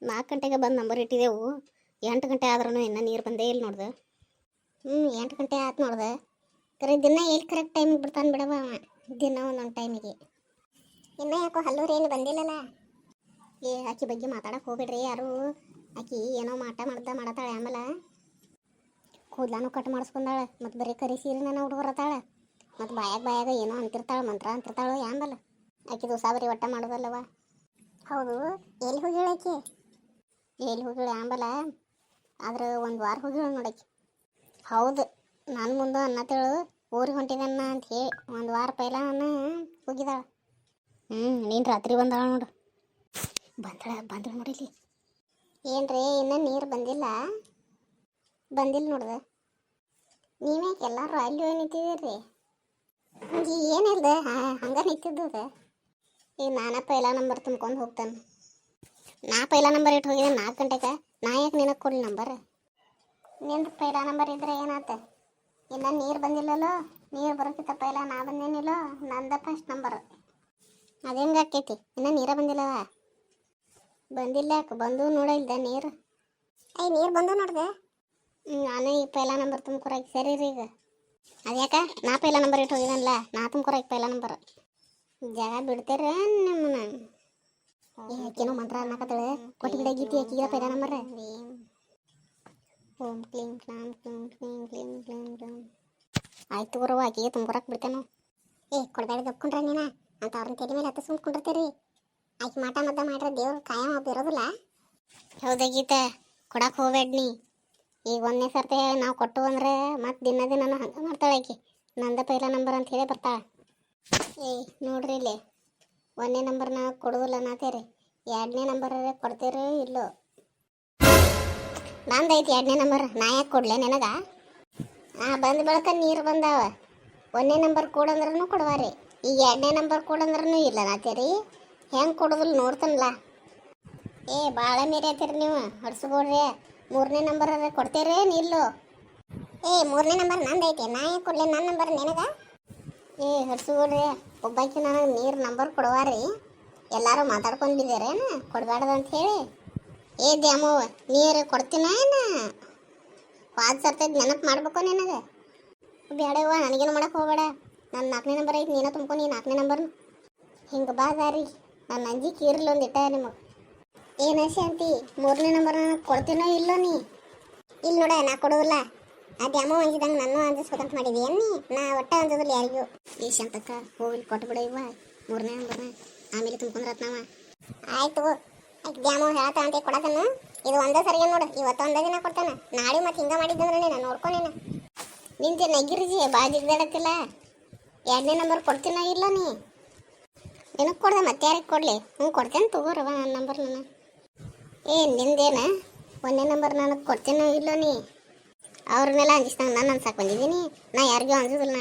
4 ಗಂಟೆಗೆ ಬಂದು ನಂಬರ್ ಇಟ್ಟಿದ್ದೆವು. 8 ಗಂಟೆ ಆದ್ರೂ ಇನ್ನೂ ನೀರು ಬಂದೇ ಇಲ್ಲ ನೋಡ್ದೆ. 8 ಗಂಟೆ ಆಯ್ತು ನೋಡ್ದೆ. ಕರೆ ದಿನ ಎಲ್ಲಿ ಕರೆಕ್ಟ್ ಟೈಮಿಗೆ ಬಿಡ್ತಾನೆ ಬಿಡವ ಅವ. ದಿನ ಒಂದೊಂದು ಟೈಮಿಗೆ. ಇನ್ನೂ ಯಾಕೋ ಹಲ್ಲೂರು ಏನು ಬಂದಿಲ್ಲಲ್ಲ. ಆಕಿ ಬಗ್ಗೆ ಮಾತಾಡಕ್ಕೆ ಹೋಗ್ಬೇಡ್ರಿ ಯಾರು. ಆಕಿ ಏನೋ ಮಾಡತಾಳೆ. ಆಮೇಲೆ ಕೂದಲಾನು ಕಟ್ ಮಾಡಿಸ್ಕೊಂಡಾಳೆ. ಮತ್ತು ಬರೀ ಕರಿ ಸೀರೆನ ಹುಡುಗರತಾಳೆ. ಮತ್ತು ಬಾಯಾಗ ಏನೋ ಅಂತಿರ್ತಾಳೆ, ಮಂತ್ರ ಅಂತಿರ್ತಾಳೆ. ಆಮೇಲೆ ಆಕಿದು ಸಾಬರಿ ಒಟ್ಟ ಮಾಡೋದಲ್ಲವ. ಹೌದು, ಎಲ್ಲಿ ಹೋಗಿಳ ಆಕಿ? ಎಲ್ಲಿ ಹೋಗಿಳ ಆಂಬಲ? ಆದ್ರೆ 1 ವಾರ ಹೋಗಿಳ ನೋಡಾಕಿ. ಹೌದು, ನಾನು ಮುಂದೆ ಅನ್ನತ್ತೇಳು ಊರಿಗೆ ಹೊಂಟಿದನ್ನ ಅಂತ ಹೇಳಿ 1 ವಾರ ಪೈಲಾನ ಹೋಗಿದಾಳ. ನೀನು ರಾತ್ರಿ ಬಂದಾಳ ನೋಡು. ಬಂದಳ ನೋಡಿಲಿ. ಏನ್ರಿ ಇನ್ನೂ ನೀರು ಬಂದಿಲ್ಲ ನೋಡ್ದೆ. ನೀವ್ಯಾಕೆ ಎಲ್ಲರೂ ಅಲ್ಲಿ ಹೋಗಿ ನಿಂತಿದ್ದೀರಿ? ಏನಿಲ್ದೆ ಹಂಗೆ ನಿಂತಿದ್ದದ. ಈಗ ನಾನಾ ಪೈಲಾ ನಂಬರ್ ತುಂಬ್ಕೊಂಡು ಹೋಗ್ತಾನೆ. ನಾ ಪೈಲಾ ನಂಬರ್ ಇಟ್ಟು ಹೋಗಿದ್ದೆ 4 ಗಂಟೆಗೆ. ನಾ ಯಾಕೆ ನಿನಗೆ ಕೊಡಲಿ ನಂಬರ್? ನಿಂದು ಪೈಲಾ ನಂಬರ್ ಇದ್ರೆ ಏನಾತ? ಇನ್ನೂ ನೀರು ಬಂದಿಲ್ಲಲ್ಲೋ. ನೀರು ಬರೋಕ್ಕಿಂತ ಪೈಲಾ ನಾ ಬಂದೇನಿಲ್ಲೋ. ನಂದ ಫಸ್ಟ್ ನಂಬರ್. ಅದೇಂಗೆ ಆಕೈತಿ? ಇನ್ನೂ ನೀರೇ ಬಂದಿಲ್ಲವ. ಬಂದಿಲ್ಲ ಯಾಕೆ? ಬಂದು ನೋಡಿಲ್ದೆ ನೀರು? ನೀರು ಬಂದು ನೋಡಿದೆ. ನಾನು ಈ ಪೈಲಾ ನಂಬರ್ ತುಂಬ್ಕೊರಾಕಿ ಸರಿ ರೀ. ಈಗ ಅದ್ಯಾಕೆ? ನಾ ಪೈಲಾ ನಂಬರ್ ಇಟ್ಟು ಹೋಗಿದನಲ್ಲ, ನಾ ತುಂಬ್ಕೊರಾಕಿ ಪೈಲಾ ನಂಬರ್. ಜಾಗ ಬಿಡ್ತೀರ ನಿಮ್ಮನ್ನ? ಆಕೆನೋ ಮಂತ್ರ ಅನ್ನಕತ್ತಳೆ. ಕೊಟ್ಟಿಗಿಡ ಗೀತಿ ಆಕಿಗೆ ಪೈಲಾ ನಂಬರ್. ಓಂ ಕ್ಲೀಂ ಕ್ಲಾಂ ಕ್ಲೀಂ ಕ್ಲೀಂ ಕ್ಲೀಂ ಕ್ಲೀಂ ಕ್ಲೀಂ. ಆಯ್ತು ಬರುವ ಆಕಿಗೆ ತುಂಬ್ಕೊರಕ್ಕೆ ಬಿಡ್ತೇನೆ. ಕೊಡಬೇಡ ದಪ್ಕೊಂಡ್ರೆ ನೀನ ಅಂತ ಅವ್ರನ್ನ ತೆಲಿ ಮೇಲೆ ಹತ್ತ ಸುಮ್ಕೊಂಡಿರ್ತೀರಿ. ಆಕೆ ಮಾಟ ಮದ್ದ ಮಾಡ್ರೆ ದೇವ್ರು ಕಾಯಂ ಇರೋದಿಲ್ಲ. ಹೌದಾ ಗೀತಾ, ಕೊಡಕ್ಕೆ ಹೋಗ್ಬೇಡ ನೀ. ಈಗ 1ನೇ ಸರ್ತಿ ನಾವು ಕೊಟ್ಟು ಅಂದ್ರೆ ಮತ್ತೆ ದಿನ ಹಂಗೆ ಮಾಡ್ತಾಳೆ ಆಕಿ. ನಂದ ಪೈಲಾ ನಂಬರ್ ಅಂತ ಹೇಳಿ ಬರ್ತಾಳೆ. ನೋಡ್ರಿ ಇಲ್ಲಿ, 1ನೇ ನಂಬರ್ ನಾವು ಕೊಡೋದಿಲ್ಲ ನಾತೇರಿ. 2ನೇ ನಂಬರ್ ಕೊಡ್ತೀರಿ ಇಲ್ಲೋ? ನಂದೈತಿ 2ನೇ ನಂಬರ್. ನಾ ಯಾಕೆ ಕೊಡ್ಲೆ ನಿನಗ? ಬಂದ ಬಳಕ ನೀರು ಬಂದಾವ. 1ನೇ ನಂಬರ್ ಕೊಡಂದ್ರೂ ಕೊಡುವಾರಿ. ಈಗ 2ನೇ ನಂಬರ್ ಕೊಡಂದ್ರೂ ಇಲ್ಲ ನಾತೇರಿ. ಹೆಂಗೆ ಕೊಡೋದಿಲ್ಲ ನೋಡ್ತಾನಲ್ಲ. ಭಾಳ ಮೀರಿ ಆಯ್ತೀರಿ ನೀವು ಹೊಡ್ಸ್ಕೊಡ್ರಿ. 3ನೇ ನಂಬರ್ ಕೊಡ್ತೀರೇನು ಇಲ್ಲೋ? 3ನೇ ನಂಬರ್ ನಂದೈತಿ. ನಾ ಯಾಕೆ ಕೊಡ್ಲಿ ನನ್ನ ನಂಬರ್ ನಿನಗ? ಹೊಡ್ಸ್ಕೊಡ್ರಿ. ಒಬ್ಬಾಕಿ ನನಗೆ ನೀರು ನಂಬರ್ ಕೊಡುವಾರಿ. ಎಲ್ಲರೂ ಮಾತಾಡ್ಕೊಂಡಿದ್ದೀರೇನು ಕೊಡಬಾರ್ದು ಅಂತ ಹೇಳಿ? ದ್ಯಾಮವ್ವ, ನೀರು ಕೊಡ್ತೀನ ಏನು? ವಾದ್ ಸರ್ತೈತಿ ನೆನಪು ಮಾಡ್ಬೇಕು ನಿನಗೆ. ಬೇಡವ್ವ, ನನಗೇನು ಮಾಡಕ್ಕೆ ಹೋಗಬೇಡ. ನನ್ನ 4ನೇ ನಂಬರ್ ಐತಿ, ನೀನ ತುಂಬ್ಕೊ. ನೀ 4ನೇ ನಂಬರ್ನು ಹಿಂಗೆ ಬಾದಾರಿ. ನನ್ನ ಅಂಜಿಕೆ ಇರಲಿ ಒಂದಿಟ್ಟ ನಿಮಗೆ. ಏನು ಶಾಂತಿ, 3ನೇ ನಂಬರ್ ನನಗೆ ಕೊಡ್ತೀನೋ ಇಲ್ಲೋ ನೀ? ಇಲ್ಲಿ ನೋಡ, ನಾ ಕೊಡೋದಿಲ್ಲ. ಅದು ಅಮ್ಮ ಅಂಜಿದಂಗೆ ನಾನು ಅಂಜಿಸ್ಬೇಕಂತ ಮಾಡಿದೀಯ ನೀ? ನಾ ಒಟ್ಟ ಅಂಜೋದಿಲ್ಲ ಯಾರಿಗೂ. ಶಾಂತಕ್ಕ ಹೋಗಿ ಕೊಟ್ಬಿಡ ಇವ 3ನೇ ನಂಬರ್ನ. ಆಮೇಲೆ ತುಂಬ್ಕೊಂಡ್ರತ್ ನಾವ. ಆಯ್ತು, ದ್ಯಾಮ ಹೇಳ್ತಾ ಅಂತ ಕೊಡತನ. ಇದು ಒಂದೇ ಸರಿ ನೋಡು. ಇವತ್ತು ಒಂದೇ ದಿನ ಕೊಡ್ತಾನೆ. ನಾಳೆ ಮತ್ತೆ ಹಿಂಗೆ ಮಾಡಿದ್ದಂದ್ರೆ ನೀನು ನೋಡ್ಕೊನೇನ. ನಿಂತೆ ನಗಿರ್ಜಿ ಬಾಜಿಗ್ದಾಡತ್ತಿಲ್ಲ. 2ನೇ ನಂಬರ್ ಕೊಡ್ತೀನೋ ಇಲ್ಲ ನೀ? ನಿನಗೆ ಕೊಡ್ದೆ ಮತ್ತೆ ಯಾರಿಗೆ ಕೊಡಲಿ? ಕೊಡ್ತೇನೆ ತಗೋರವ ನನ್ನ ನಂಬರ್. ನಾನು ನಿಂದೇನ 1ನೇ ನಂಬರ್ ನನಗೆ ಕೊಡ್ತೀನೋ ಇಲ್ಲೋ ನೀ? ಅವ್ರನ್ನೆಲ್ಲ ಅಂಜಿಸ್ದಂಗೆ ನಾನು ಅನ್ಸಕ್ಕೆ ಬಂದಿದ್ದೀನಿ. ನಾ ಯಾರಿಗೂ ಅಂಜೋದಿಲ್ಲ.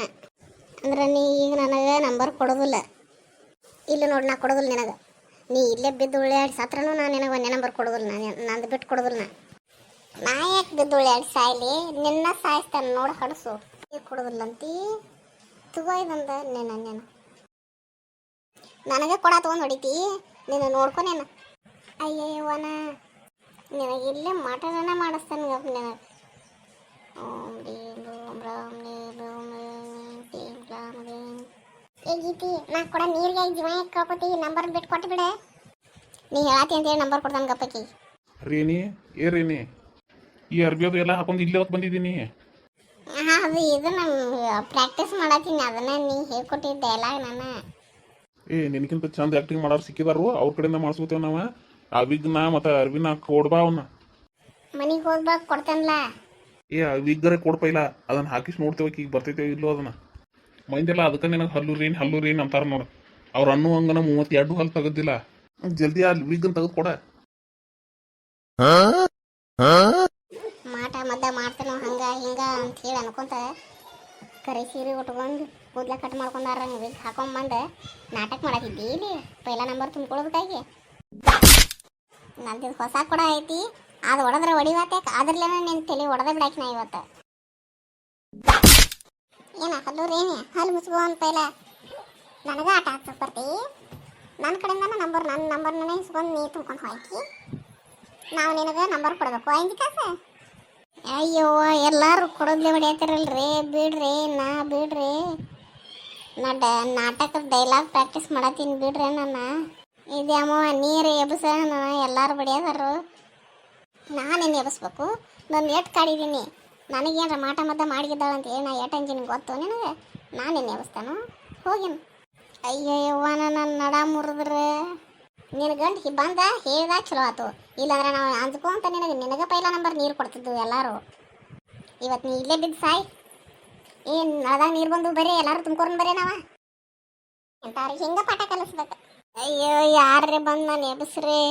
ಅಂದ್ರೆ ನೀ ಈಗ ನನಗೆ ನಂಬರ್ ಕೊಡೋದಿಲ್ಲ. ಇಲ್ಲ ನೋಡಿ, ನಾ ಕೊಡೋದಿಲ್ಲ ನಿನಗೆ. ನೀ ಇಲ್ಲೇ ಬಿದ್ದು ಉಳ್ಯಾಡಿ ಸತ್ರನೂ ನಾನು ನಿನಗೆ 1ನೇ ನಂಬರ್ ಕೊಡೋದಿಲ್ಲ. ನಂದು ಬಿಟ್ಟು ಕೊಡೋದಿಲ್ಲ. ನಾ ಯಾಕೆ ಬಿದ್ದು ಉಳ್ಯಾಡಿ ಸಾಯ್ಲಿ? ನಿನ್ನ ಸಾಯಿಸ್ತಾನೆ ನೋಡಿ ಹಡಸು. ಕೊಡೋದಿಲ್ಲ ಅಂತೀ? ತಗೋ ಇದಂದ ನೀನು ನನಗೆ ಕೊಡ ತೊಗೊಂಡು ಹೊಡಿತಿ. ನೀನು ನೋಡ್ಕೊನೇನು? ಅಯ್ಯವ್ವನ, ನಿನಗೆ ಇಲ್ಲೇ ಮಾಟನ ಮಾಡಿಸ್ತಾನೆ ನಿನಗೆ. ಓಂ ರೀಂ ಓಂ ರಾಮ್ ಗೀತಿ, ನಾ ಕೊಡ ನೀರಿಗೆ ಜೀವ ಯಾಕೆ ಕಳ್ಕೊತಿ? ನಂಬರ್ ಬಿಟ್ಟು ಕೊಟ್ಟು ಬಿಡ. ನೀ ಹೇಳತ್ತಿ ಅಂತೇಳಿ ನಂಬರ್ ಕೊಡ್ತಾನೆ ಗಪ್ಪಕ್ಕಿ. ರೇಣಿ, ರೇಣಿ, ಈ ಅರ್ಬಿ ಅದು ಎಲ್ಲ ಹಾಕೊಂಡು ಇಲ್ಲೇ ಹೊತ್ತು ಬಂದಿದ್ದೀನಿ. ಅದು ಇದು ನಾನು ಪ್ರಾಕ್ಟೀಸ್ ಮಾಡತ್ತೀನಿ. ಅದನ್ನ ನೀ ಹೇಳ್ಕೊಟ್ಟಿದ್ದೆ ಎಲ್ಲ ನಾನು. ನಿನಗಿಂತ ಚಂದ ಆ್ಯಕ್ಟಿಂಗ್ ಮಾಡೋರು ಸಿಕ್ಕಿದಾರು. ಅವ್ರ ಕಡೆಯಿಂದ ಮಾಡಿಸ್ಕೋತೇವೆ ನಾವು. ಅವಿಗ್ನ ಮತ್ತು ಅರ್ವಿನ ಕೊಡ್ಬಾ ಅವನ್ನ. ಮನೆಗೆ ಹೋಗ್ಬಾಗ ಕೊಡ್ತೇನಲ್ಲ. ಅವಿಗ್ಗರೆ ಕೊಡ್ಪ. ಇಲ್ಲ ಅದನ್ನು ಹಾಕಿಸಿ ನೋಡ್ತೇವೆ ಈಗ ಬರ್ತೈತೇವೆ ಇಲ್ಲೋ. ಅದನ್ನು ಮೈಂದೆಲ್ಲ ಅದಕ್ಕೆ ನಿನಗೆ ಹಲ್ಲು ರೇನ್ ಅಂತಾರೆ ನೋಡು. ಅವ್ರು ಅನ್ನೋ ಹಂಗನ 32 ಹಲ್ಲು ತೆಗೆದಿಲ್ಲ. ಜಲ್ದಿ ಅಲ್ಲಿ ವಿಗ್ಗನ್ನು ತೆಗೆದು ಕೊಡ. ಮಾಟ ಮದ್ದ ಮಾಡ್ತೇನೋ ಹಂಗ ಹಿಂಗ ಅಂತ ಹೇಳಿ ಅನ್ಕೊಂತ ಕರೆ ಸೀರೆ ಉಟ್ಕೊಂಡು ಕೂದಲ ಕಟ್ ಮಾಡ್ಕೊಂಡಾರ ವಿಗ್ ಹಾಕೊಂಬಂದು ನಾಟಕ ಮಾಡತ್ತಿದ್ದಿ. ಇಲ್ಲಿ ಪೈಲಾ ನಂಬರ್ ತುಂಬ್ಕೊಳ್ಬೇಕಾಗಿ ನಂದು ಹೊಸ ಕೊಡ ಐತಿ. ಅದು ಹೊಡೆದ್ರೆ ಹೊಡಿವಾತೆ. ಅದ್ರಲ್ಲೇನ ನಿನ್ನ ತಲೆ ಹೊಡೆದ ಬಿಡಾಕಿ ನಾ ಇವತ್ತು. ಏನ ಹಲ್ಲೂರೇನಿ ಹಲ್ಲು ಮುಚ್ಕೋ ಅಂತ ಪೈಲ ನನಗೆ ಆಟ ಹಾಕ್ಸಕ್ ಬರ್ತಿ. ನನ್ನ ಕಡೆಯಿಂದ ನನ್ನ ನಂಬರ್ನೇ ಇಸ್ಕೊಂಡು ನೀ ತುಂಬ್ಕೊಂಡು ಹೋಯ್ಕಿ. ನಾವು ನಿನಗೆ ನಂಬರ್ ಕೊಡಬೇಕು ಐದು ಕಾಸು. ಅಯ್ಯೋ ಎಲ್ಲರೂ ಕೊಡೋದ್ಲೆ ಹೊಡಿಯತ್ತಿರಲ್ರಿ, ಬಿಡ್ರಿ ನಾ ಬಿಡ್ರಿ. ನಾ ನಾಟಕದ ಡೈಲಾಗ್ ಪ್ರಾಕ್ಟೀಸ್ ಮಾಡತ್ತೀನಿ ಬಿಡ್ರಿ. ನನ್ನ ಇದ್ಯಾಮೋ ನೀರು ಎಬ್ಸ ಎಲ್ಲರೂ ಬಡಿಯೋದಾರು, ನಾನೇನು ಎಬ್ಸ್ಬೇಕು? ನಾನು ಎಟ್ ಕಾಡಿದ್ದೀನಿ, ನನಗೇನ್ರ ಮಾಟ ಮದ್ದ ಮಾಡಿದ್ದಾಳಂತ ಹೇಳಿ ನಾ ಎಟ್ ಅಂಜಿನ ಗೊತ್ತು ನಿನಗೆ? ನಾನೇನು ಎಬ್ಸ್ತಾನು ಹೋಗಿನ. ಅಯ್ಯೋ ಯವ್ವ ನನ್ನ ನಡ ಮುರಿದ್ರೆ ನಿನ್ನ ಗಂಟು ಬಂದ ಹೇಳ್ದ ಚಲೋ ಆತು, ಇಲ್ಲಾಂದ್ರೆ ನಾವು ಅಂದ್ಕೊಂತ ನಿನಗೆ ಪೈಲ ನಂಬರ್ ನೀರು ಕೊಡ್ತಿದ್ವು ಎಲ್ಲರೂ. ಇವತ್ತು ನೀ ಇಲ್ಲೇ ಬಿದ್ದು ಸಾಯ್. ಏನು ಅದಾಗ ನೀರು ಬಂದು ಬರೀ ಎಲ್ಲರೂ ತುಂಬ್ಕೊರ್ನ ಬರೀ ನಾವ ಎಂತವ್ರಿಗೆ ಹಿಂಗೆ ಪಾಠ ಕಲಿಸ್ಬೇಕು. ಅಯ್ಯೋ ಯಾರೇ ಬಂದು ನಾನು ಎಬ್ಸ್ರಿ.